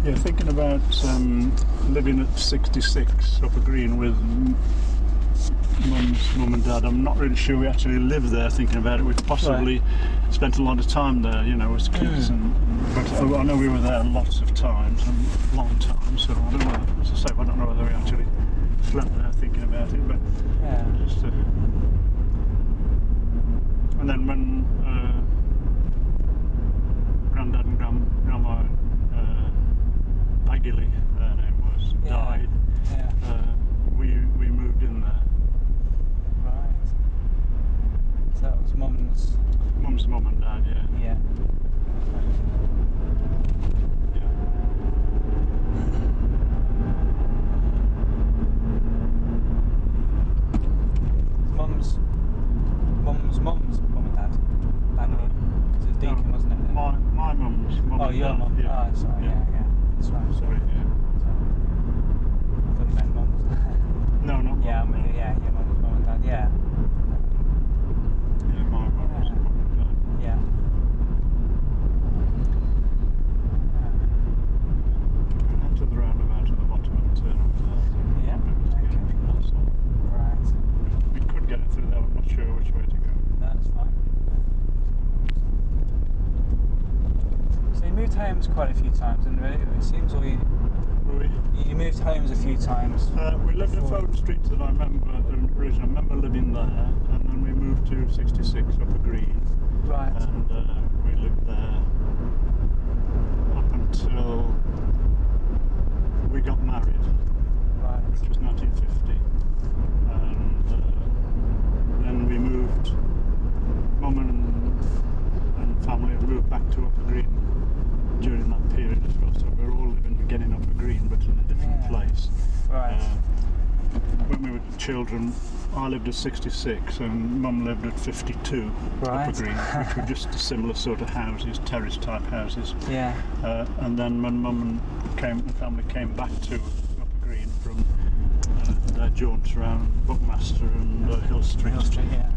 Yeah, thinking about living at 66 Upper Green with Mum's mum and dad. I'm not really sure we actually lived there. Thinking about it, we've possibly spent a lot of time there, you know, as kids. But I know we were there lots of times and long times. So I don't know. As I say, I don't know whether we actually slept there. Thinking about it, but just. And then when Grandad and Grandma Peggy, their name was, died, we moved in there. Right. So that was Mum's mum and dad, yeah. Yeah. Mum's mum and dad. Because it's Deacon, wasn't it? My mum's mum. Oh, your mum. Yeah. Oh, sorry. Yeah. That's right. Sorry, yeah. I thought you meant mum's. No, not Yeah, mum. your mum's mum and dad. Yeah. Yeah, my mum's mum and dad. Yeah. We went to the roundabout at the bottom and turn off there. Yeah. Right. We could get it through there, I'm not sure which way to go. That's fine. So you moved homes quite a few times, and it seems all you moved homes a few times. We lived in Foden Street that I remember originally. I remember living there, and then we moved to 66 Upper Green. Right. And we lived there up until we got married, Right. which was 1950. And then we moved, Mum and family had moved back to Upper Green during that period as well, so we were all living again in Upper Green but in a different place. Right. When we were children, I lived at 66 and Mum lived at 52 Right. Upper Green, which were just similar sort of houses, terrace type houses. Yeah. And then when Mum and family came back to Upper Green from their jaunts around Buckmaster and Hill Street, Yeah.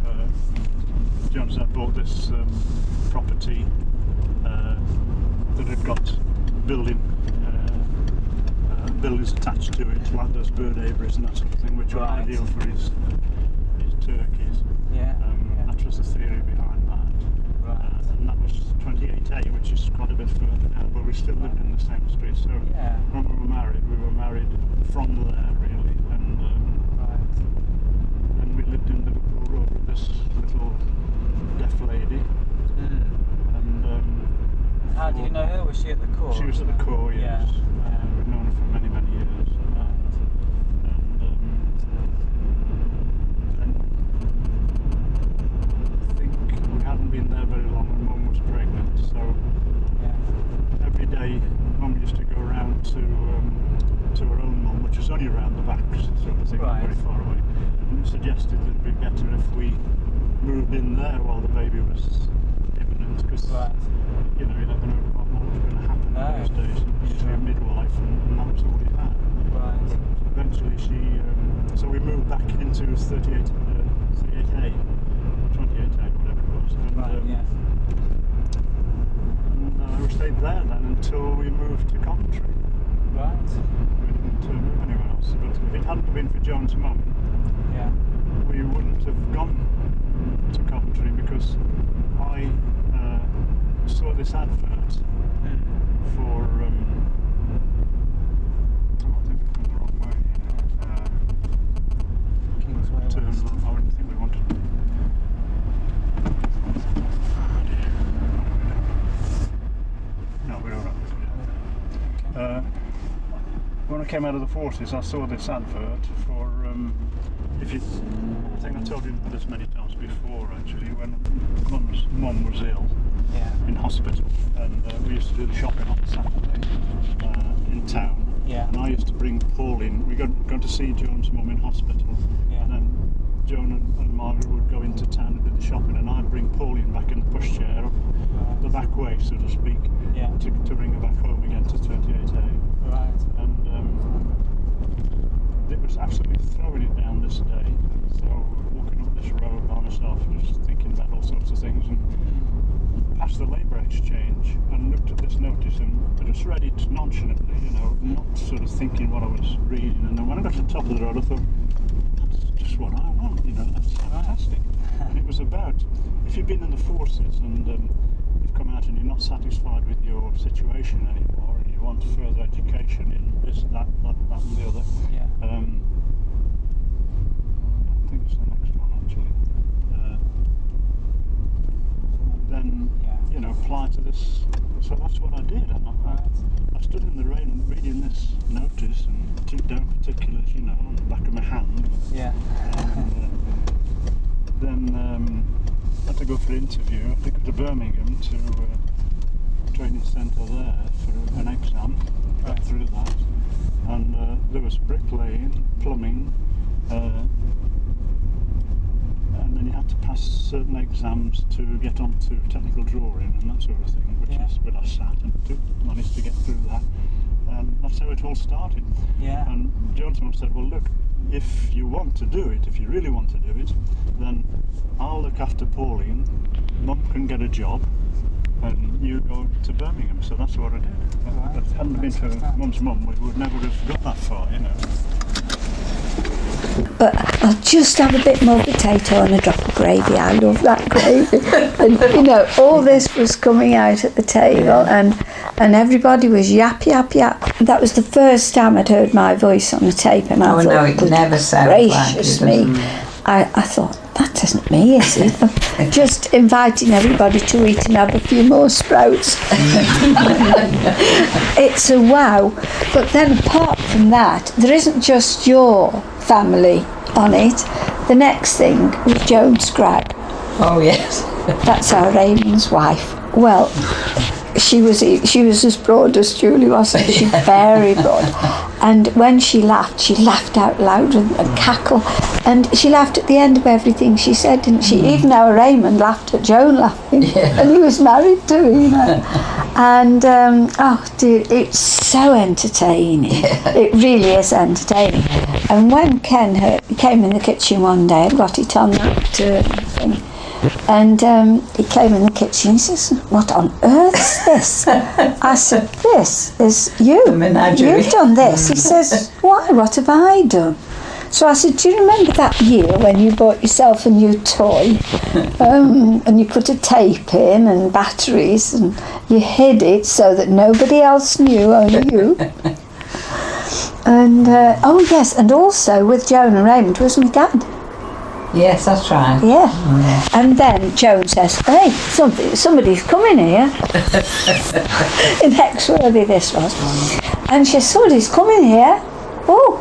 John's dad bought this property that had got buildings attached to it, like those bird aviaries and that sort of thing, which were ideal for his turkeys. Yeah. That was the theory behind that. Right. And that was 28A, which is quite a bit further down, but we still lived in the same street. So when we were married from there really, and then we lived in Liverpool Road with this little deaf lady. And how did you know her? Was she at the core? she was at the core, yes. We've known her for many, many years. And I think we hadn't been there very long when Mum was pregnant, so every day Mum used to go around to her own mum, which was only around the back sort of thing, not very far away, and suggested that it'd be better if we moved in there while the baby was imminent, because you know, you never know what was going to happen in those days. Usually a midwife, and that was all you had. Right. But eventually so we moved back into 38A, 28A, whatever it was. And, and we stayed there then until we moved to Coventry. Right. We didn't move anywhere else. But if it hadn't been for Joan's mum, we wouldn't have gone to Coventry, because I saw this advert for I think we've gone the wrong way. Kingsway West. I wouldn't think we wanted. No, we don't know. When I came out of the forces, I saw this advert for I think I told you this many times before actually, when Mum's mum was ill in hospital, and we used to do the shopping on Saturday in town. And I used to bring Pauline. We going to see Joan's mum in hospital, and then Joan and Margaret would go into town and do the shopping, and I'd bring Pauline back in the pushchair up the back way, so to speak, to bring her back home again to 28A. Right. And it was absolutely throwing it down this day. So walking up this road by myself, just thinking about all sorts of things, and passed the labour exchange and looked at this notice and I just read it nonchalantly. thinking what I was reading, and then when I got to the top of the road, I thought, that's just what I want, that's fantastic. And it was about, if you've been in the forces and you've come out and you're not satisfied with your situation anymore, and you want further education in this, that, and the other. Yeah. I don't think it's the next one actually. Then apply to this. So that's what I did, and I stood in the rain reading this notice and took down particulars, on the back of my hand. Yeah. And then had to go for an interview. I think to Birmingham to a training centre there for an exam. Got through that, and there was bricklaying, plumbing, and then you had to pass certain exams to get onto technical drawing and that sort of thing, which is where I sat and managed to get through that, and that's how it all started. Yeah. And Johnson said, well look, if you want to do it, if you really want to do it, then I'll look after Pauline, Mum can get a job, and you go to Birmingham. So that's what I did. If it hadn't been for Mum's mum, we would never have got that far, But I'll just have a bit more potato and a drop of gravy. I love that gravy. And all this was coming out at the table, and everybody was yap, yap, yap. That was the first time I'd heard my voice on the tape, and I thought, no, it never sounds gracious like me. I thought, that isn't me, is it? Just inviting everybody to eat and have a few more sprouts. It's a wow. But then apart from that, there isn't just your family on it. The next thing was Joan Scragg. Oh yes. That's our Raymond's wife. Well, she was as broad as Julie, wasn't she? Very broad. And when she laughed out loud and cackled. And she laughed at the end of everything she said, didn't she? Even our Raymond laughed at Joan laughing. Yeah. And he was married to her, And, oh dear, it's so entertaining. Yeah. It really is entertaining. And when Ken came in the kitchen one day, I got it on that thing. And he came in the kitchen, he says, what on earth is this? I said, this is you. You've done this. He says, why? What have I done? So I said, do you remember that year when you bought yourself a new toy and you put a tape in and batteries and you hid it so that nobody else knew, only you? And, oh yes, and also with Joan and Raymond was my dad. Yes, that's right. Yeah. And then Joan says, hey, somebody's coming here. In Hexworthy this was. And she says, somebody's coming here. Oh,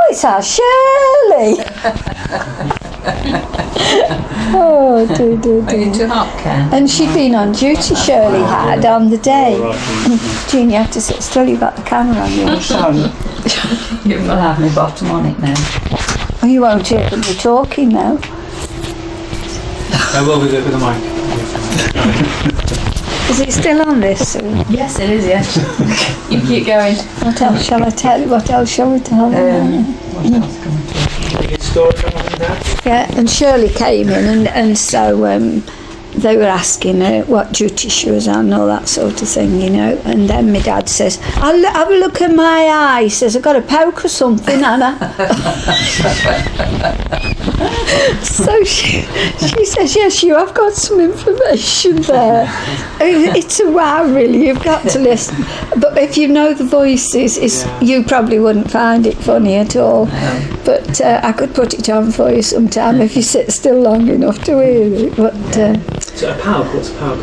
it's our Shirley. Oh, dear. Are you too hot, Ken? And she'd been on duty, Shirley had, on the day. Jean, you have to sit still, you've got the camera on you. Sorry. You will have my bottom on it now. Oh, you won't hear them talking now. I will with the mic. Is it still on this? Yes, it is, yes. You keep going. What else shall I tell you? What else shall we tell you? What else can we talk? Yeah, and Shirley came in, and so they were asking her what duty she was on and all that sort of thing, and then my dad says, I'll have a look at my eye. He says, I've got a poke or something, Anna. So she says, yes, you have got some information there. It's a wow, really, you've got to listen. But if you know the voices, you probably wouldn't find it funny at all. But I could put it on for you sometime if you sit still long enough to hear it. But so a poke, what's a poke?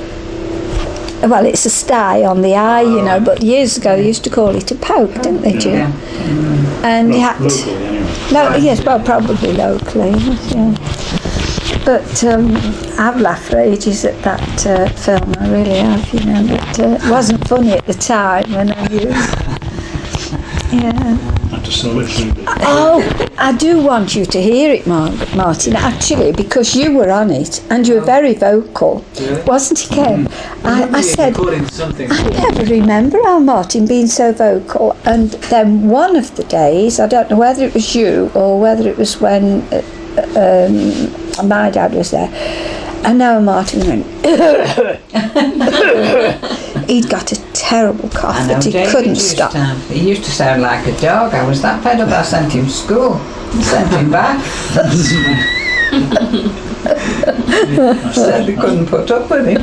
well, it's a sty on the eye, but years ago they used to call it a poke, didn't they, Jim? Yeah. And you had to... Locally, anyway. Yes, well, probably locally, yeah. But I've laughed for ages at that film, I really have, but it wasn't funny at the time when I used... Yeah. Oh, I do want you to hear it, Martin, actually, because you were on it and you were very vocal. Really? Wasn't it, Ken? I said, I never remember our Martin being so vocal. And then one of the days, I don't know whether it was you or whether it was when my dad was there, and now Martin went, he'd got a terrible cough I know that he David couldn't used stop. to have- he used to sound like a dog. I was that fed up I sent him to school. I sent him back. Said they couldn't put up with him.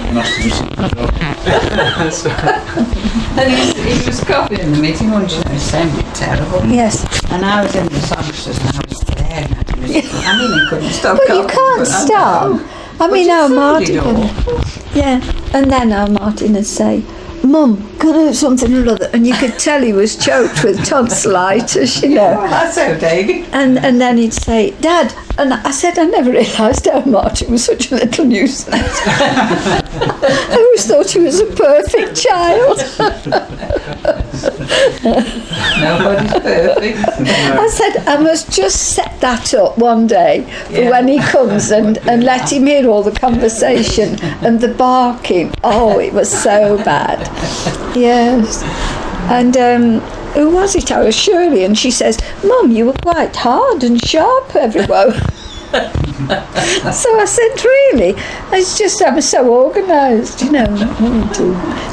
And he was coughing in the meeting once, you know, it sounded terrible. Yes, And I was in the songsters and I was there. And he couldn't stop but coughing. you can't but I- stop. I mean, you our found Martin it all. yeah, and then our Martin would say, Mum, can I have something or other? And you could tell he was choked with tonsillitis, you know. Well, that's how David. And then he'd say, Dad, and I said, I never realised how Martin was such a little nuisance. I always thought he was a perfect child. Nobody's perfect. I said, I must just set that up one day for when he comes and let him hear all the conversation and the barking. Oh, it was so bad. Yes. And who was it? I was Shirley, and she says, Mum, you were quite hard and sharp everywhere. So I said, really? It's just I'm so organised, you know.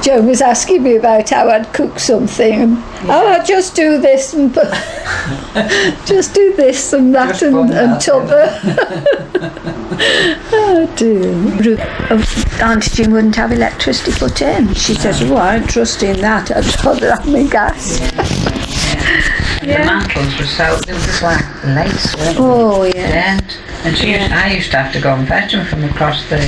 Joan was asking me about how I'd cook something, and I'll just do this and just do this and that and t'other. Oh dear. Auntie Jim wouldn't have electricity put in. She says, oh, I don't trust in that. I'd rather have my gas. The mantles were so, they were like lace, weren't they? Oh, yeah. And I used to have to go and fetch them from across the...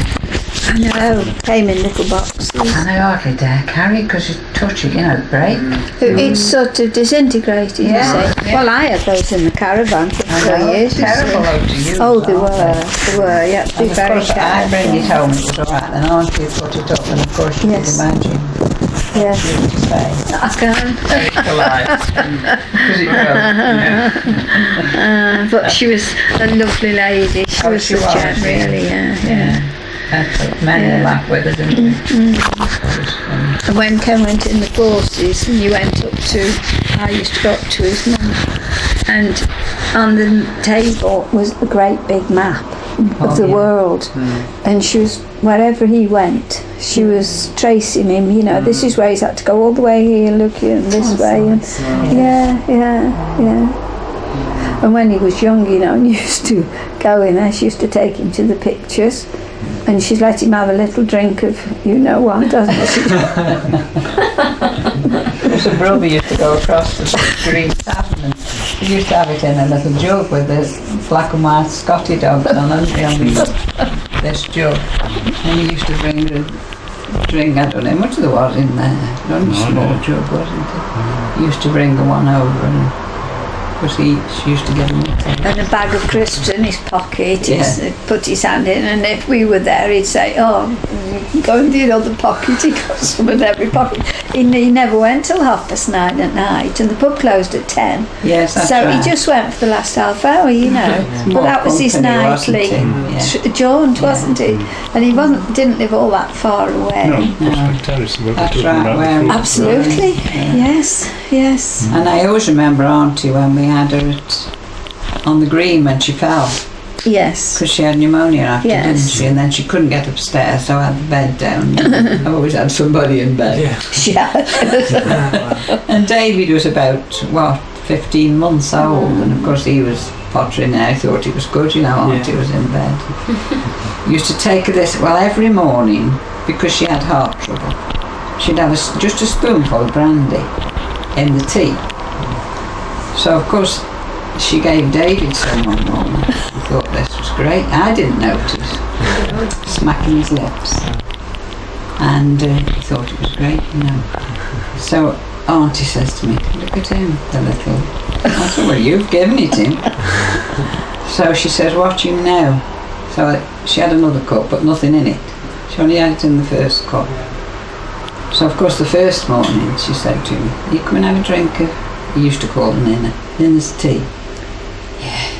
I know, came in little boxes. And I hardly dare carry it because you touch it, you know, it'd break. It's sort of disintegrated, you say. Yeah. Well, I had those in the caravan for 4 years. you Terrible see. though to use. Oh, they were. You had to be And of very course, I careful. bring it home, it was alright, then Auntie would put it up, and of course you Yes. could imagine Yeah, what to say. I can. Very polite. Because it was, But she was a lovely lady. She Oh, was she such was, a yeah. really, yeah. That's what many laugh with her, didn't they? And when Ken went in the forces and you went up to, I used to go up to his mum, and on the table was a great big map of the world, and she was, wherever he went, she was tracing him, you know, this is where he's had to go all the way here, looking and this way, and yeah. And when he was young, you know, and used to go in there, she used to take him to the pictures, and she'd let him have a little drink of, you know what, doesn't she? There's a brother used to go across the green tavern and he used to have it in a little jug with the black and white Scotty dogs on this jug. And he used to bring the drink, I don't know how much there was in there, only a small jug, wasn't it? He used to bring the one over and because she used to get him And a bag of crisps in his pocket, Yeah. he'd put his hand in, and if we were there, he'd say, oh, you can go in the other pocket. He got some in every pocket. He never went till 9:30 at night, and the pub closed at 10. Yes, that's So right. he just went for the last half hour, you know. But that was his company, wasn't nightly he? jaunt, wasn't he? And he didn't live all that far away. No, Prospect Terrace, what we're That's talking right, about where- before. Absolutely, yes. And I always remember Auntie when we had her on the green when she fell Yes. because she had pneumonia after, Yes. didn't she? And then she couldn't get upstairs, so I had the bed down. I always had somebody in bed. Yeah. And David was about, 15 months old, and of course he was pottering and I thought he was good, you know, Auntie was in bed. Used to take her this, every morning, because she had heart trouble, she'd have just a spoonful of brandy in the tea. So of course she gave David some one morning. I thought this was great. I didn't notice. Smacking his lips. And he thought it was great, you know. So Auntie says to me, look at him, the little... I said, well, you've given it him. So she says, watch him now. So she had another cup, but nothing in it. She only had it in the first cup. So of course the first morning she said to me, you come and have a drink of, he used to call it Nina's tea. Yeah.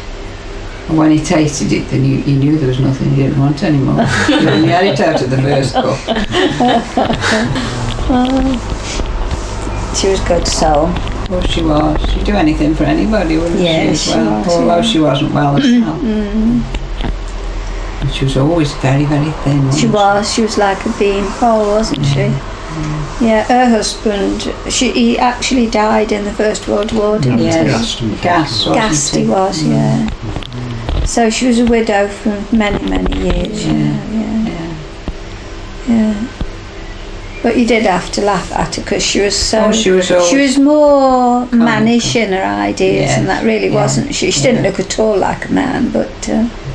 And when he tasted it, then he knew there was nothing he didn't want anymore. He only had it out of the first cup. She was good soul. Well, she was. She'd do anything for anybody, wouldn't Yeah, she? she As well, was, although yeah. she wasn't well herself. And she was always very, very thin. She was like a beanpole, wasn't she? Yeah, her husband, he actually died in the First World War, didn't Yes. he? Gas, wasn't Gassed he it? was, yeah. So she was a widow for many, many years. Yeah. But you did have to laugh at her because she was so. Oh, she was more mannish in her ideas, and that really Yeah. wasn't she. She didn't look at all like a man, but.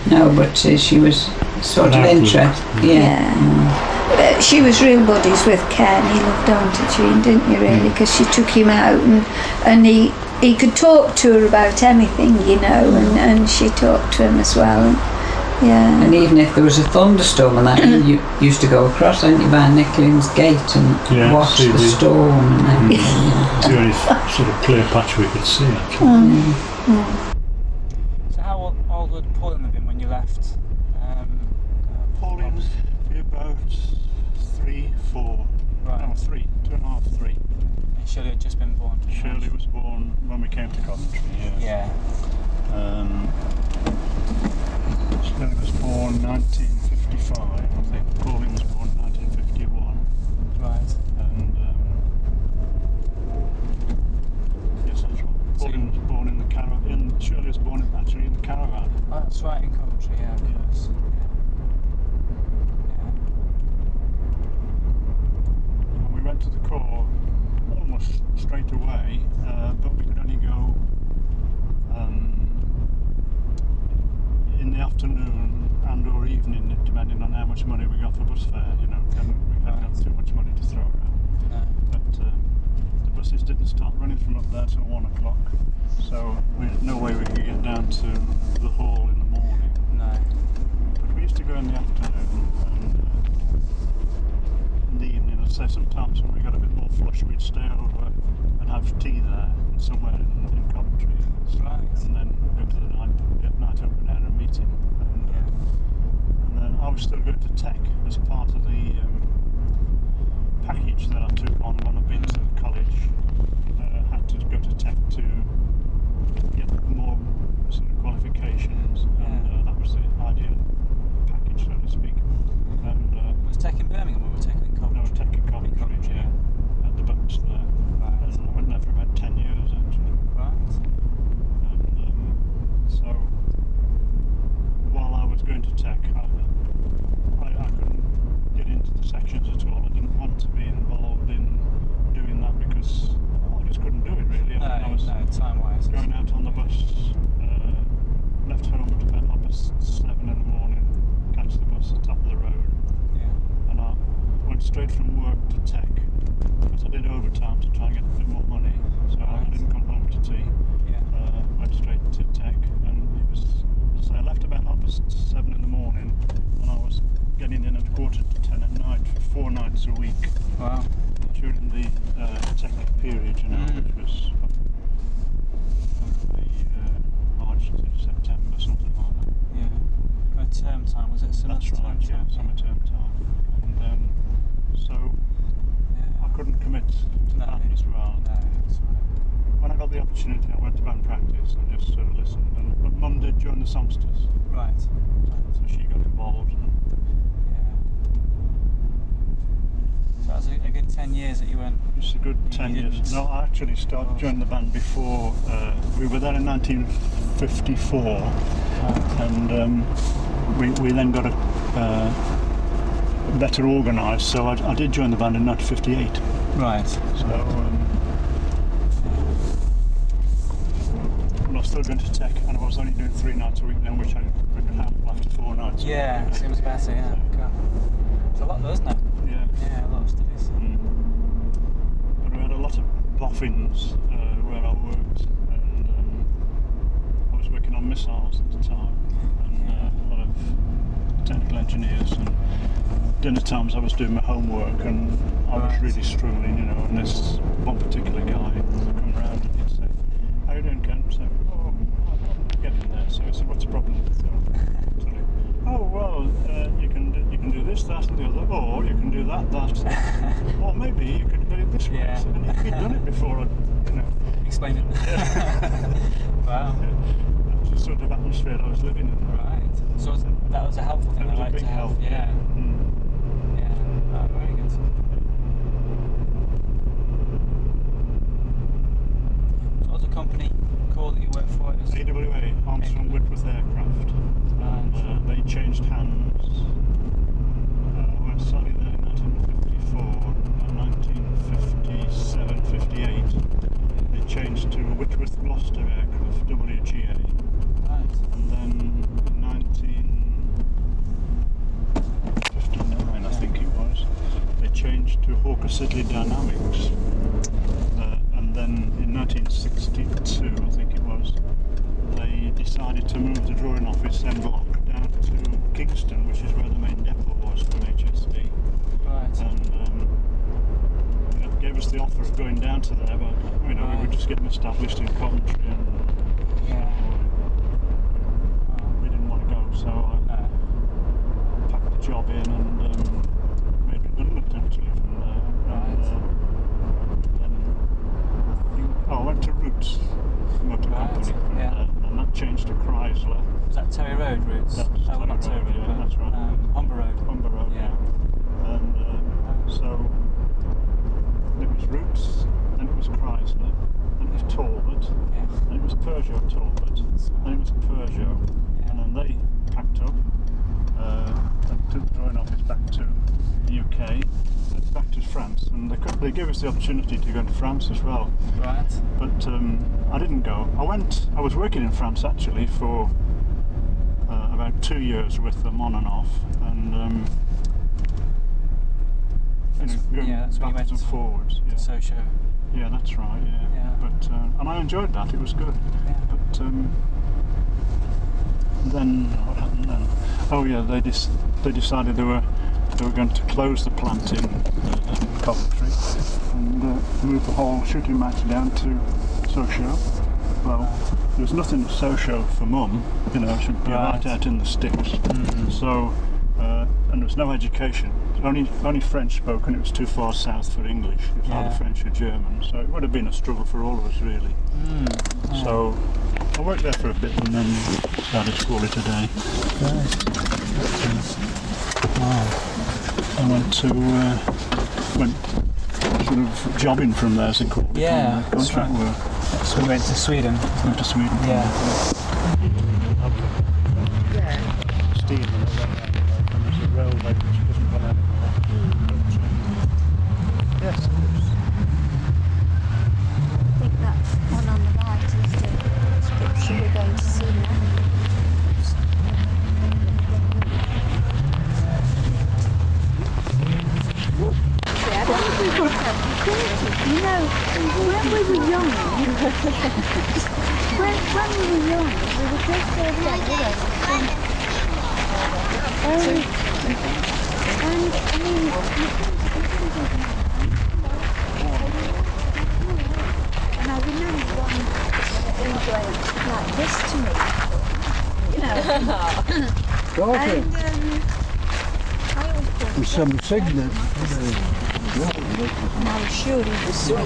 No, but she was sort of interested. Yeah. She was real buddies with Ken. He loved Auntie, didn't you, really? Because she took him out and he could talk to her about anything, you know, and she talked to him as well. Yeah. And even if there was a thunderstorm and that, you used to go across, didn't you, by Nicklin's gate and watch the storm and everything. It's the only sort of clear patch we could see, actually. So how old would Pauline have been when you left? Pauline would be about 3, 4. Right. No, 3, 2.5, 3. And Shirley had just been born. Shirley was born when we came to Coventry, Yeah. Shirley was born 1955, I think. Pauline was born 1951. Right. And yes, that's right. Pauline was born in the caravan. Shirley was born actually in the caravan. Oh, that's right, in Coventry, yeah, of course. And we went to the Corps almost straight away, but we could only go in the afternoon and or evening, depending on how much money we got for bus fare. You know, and we hadn't got too much money to throw around. No. But the buses didn't start running from up there till 1 o'clock, so we had no way we could get down to the hall in the morning. No. But we used to go in the afternoon and in the evening. I'd say sometimes when we got a bit more flush, we'd stay over and have tea there somewhere in Coventry. Right. And then go to the night open air and meet him. And then I was still going to Tech as part of the package that I took on when I'd been to college. Had to go to Tech to get more sort of qualifications, and that was the ideal package, so to speak. And Was Tech in Birmingham or were we taking in Coventry? no, Tech in Coventry, yeah, at the boats there. Right. And I went there for about 10 years actually. Right. And so while I was going to Tech, I couldn't get into the sections at all. I didn't want to be involved in doing that because I just couldn't do it really. I was time-wise. going out on the bus, left home at about 7 in the morning, catch the bus at the top of the road, Yeah. and I went straight from work to Tech because I did overtime to try and get a bit more money, so I didn't come home to tea. Yeah. Went straight to Tech, and it was, so I left about 7 in the morning, and I was getting in at 9:45 at night for 4 nights a week Wow. during the Tech period, you know, which was probably March to September, something like that. Yeah. Kind of term time, was it? Summer That's right, time? yeah, summer term time. And so I couldn't commit to No. band as well. No, that's right. When I got the opportunity, I went to band practice and just sort of listened. But Mum did join the songsters, Right. so she got involved. And Yeah. So that was a good 10 years that you went. it's a good You 10 didn't- years. No, I actually joined the band before. We were there in 1954, and we then got better organised. So I did join the band in 1958. Right. So I was still going to Tech, and I was only doing 3 nights a week then, which I could handle after 4 nights. Yeah, seems better, yeah. God. It's a lot though, isn't it? Yeah. Yeah, a lot of studies. But we had a lot of boffins where I worked, and I was working on missiles at the time, and a lot of technical engineers. And dinner times I was doing my homework, and I was really struggling, you know. And this one particular guy would come round and he'd say, "How you doing, Ken?" I said, "Oh, I'm getting there." So I said, "What's the problem?" So, "Oh well, you can do this, that, and the other, or you can do that, or maybe you could do it this way." Yeah. And he'd done it before, you know. Explain it. Wow. That's the sort of atmosphere I was living in. Right. So that was a helpful thing. It I was a like big to have. help. Yeah. Mm. Yeah. Oh, very good. company called that you worked for? It was AWA, Armstrong Whitworth Aircraft. And they changed hands. Well, starting there in 1954 and 1957, 58. They changed to Whitworth Gloucester Aircraft, WGA. Right. And then in 1959, I think it was, they changed to Hawker Siddeley Dynamics. And then in 1962, I think it was, they decided to move the drawing office en bloc down to Kingston, which is where the main depot was for HSD. Right. And it gave us the offer of going down to there, but we were just getting established in Coventry, and we didn't want to go, so I packed the job in and made redundant actually from there. I went to Roots Motor Company from there, and that changed to Chrysler. Was that Terry Road routes? That's Not Terry Terry Road, Road, yeah, that's right. Humber Road. Humber Road, Yeah. And so it was Roots, then it was Chrysler, then it was Talbot, Yeah. then it was Peugeot Talbot, then it was Peugeot, and then they packed up and took the drawing office back to the UK, back to France, and they gave us the opportunity to go to France as well. Right. But I didn't go. I was working in France actually for about 2 years with them on and off, and going that's when you backwards went and forwards. To Sochaux. Yeah, that's right. Yeah. But and I enjoyed that. It was good. Yeah. But then what happened then? Oh yeah, they decided they were going to close the plant in Coventry and move the whole shooting match down to Sochaux. Well, there was nothing at Sochaux for Mum, she'd be right out in the sticks. Mm-hmm. So, and there was no education. Only French spoken. It was too far south for English. It was either French or German. So it would have been a struggle for all of us, really. So I worked there for a bit and then started to call it a day. I went sort of jobbing from there, as they call it. Yeah, Contract work. So we went to Sweden. Went to Sweden. Yeah. Steam and all that. And there's a railway which doesn't run anymore. Yes, of course. I think that one on the right is the picture we're going to see now. You know, when we were young, we were just there, and I mean, and I remember one going like this to me, With some signet. and I was sure he was sweet.